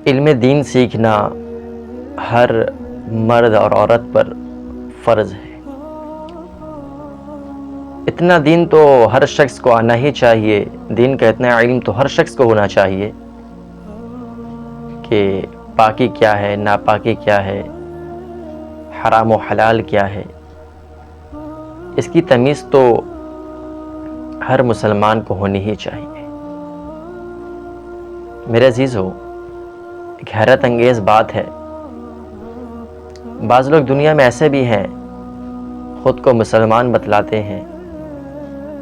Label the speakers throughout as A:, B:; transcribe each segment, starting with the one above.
A: علم دین سیکھنا ہر مرد اور عورت پر فرض ہے۔ اتنا دین تو ہر شخص کو آنا ہی چاہیے، دین کا اتنا علم تو ہر شخص کو ہونا چاہیے کہ پاکی کیا ہے، ناپاکی کیا ہے، حرام و حلال کیا ہے۔ اس کی تمیز تو ہر مسلمان کو ہونی ہی چاہیے۔ میرے عزیزو، ایک حیرت انگیز بات ہے، بعض لوگ دنیا میں ایسے بھی ہیں خود کو مسلمان بتلاتے ہیں،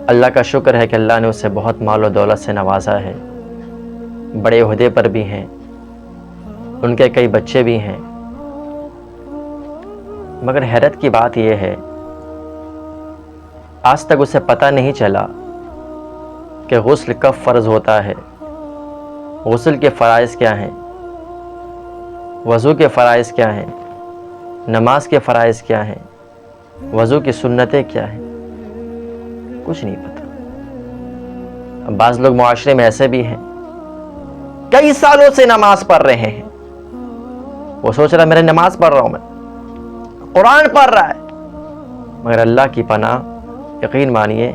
A: اللہ کا شکر ہے کہ اللہ نے اسے بہت مال و دولت سے نوازا ہے، بڑے عہدے پر بھی ہیں، ان کے کئی بچے بھی ہیں، مگر حیرت کی بات یہ ہے آج تک اسے پتہ نہیں چلا کہ غسل کب فرض ہوتا ہے، غسل کے فرائض کیا ہیں، وضو کے فرائض کیا ہیں، نماز کے فرائض کیا ہیں، وضو کی سنتیں کیا ہیں، کچھ نہیں پتہ۔ اب بعض لوگ معاشرے میں ایسے بھی ہیں کئی سالوں سے نماز پڑھ رہے ہیں، وہ سوچ رہا ہے میں نماز پڑھ رہا ہوں، میں قرآن پڑھ رہا ہے، مگر اللہ کی پناہ یقین مانیے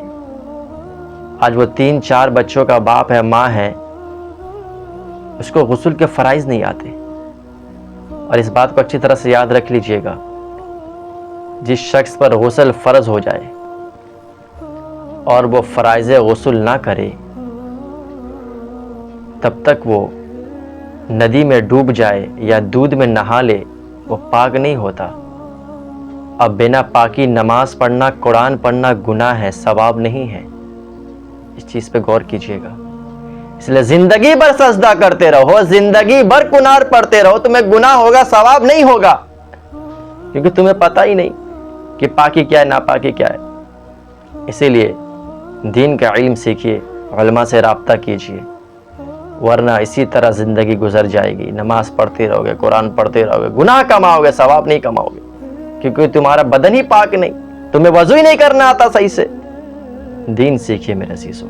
A: آج وہ 3-4 بچوں کا باپ ہے، ماں ہے، اس کو غسل کے فرائض نہیں آتے۔ اور اس بات کو اچھی طرح سے یاد رکھ لیجئے گا، جس شخص پر غسل فرض ہو جائے اور وہ فرائض غسل نہ کرے تب تک وہ ندی میں ڈوب جائے یا دودھ میں نہا لے وہ پاک نہیں ہوتا۔ اب بنا پاکی نماز پڑھنا، قرآن پڑھنا گناہ ہے، ثواب نہیں ہے۔ اس چیز پہ غور کیجئے گا۔ اس لیے زندگی بھر سجدہ کرتے رہو، زندگی بھر قرآن پڑھتے رہو، تمہیں گناہ ہوگا، ثواب نہیں ہوگا، کیونکہ تمہیں پتہ ہی نہیں کہ پاکی کیا ہے، ناپاکی کیا ہے۔ اسی لیے دین کا علم سیکھیے، علماء سے رابطہ کیجئے، ورنہ اسی طرح زندگی گزر جائے گی، نماز پڑھتے رہو گے، قرآن پڑھتے رہو گے، گناہ کماؤ گے، ثواب نہیں کماؤ گے، کیونکہ تمہارا بدن ہی پاک نہیں، تمہیں وضو ہی نہیں کرنا آتا صحیح سے۔ دین سیکھیے میرے عزیزوں۔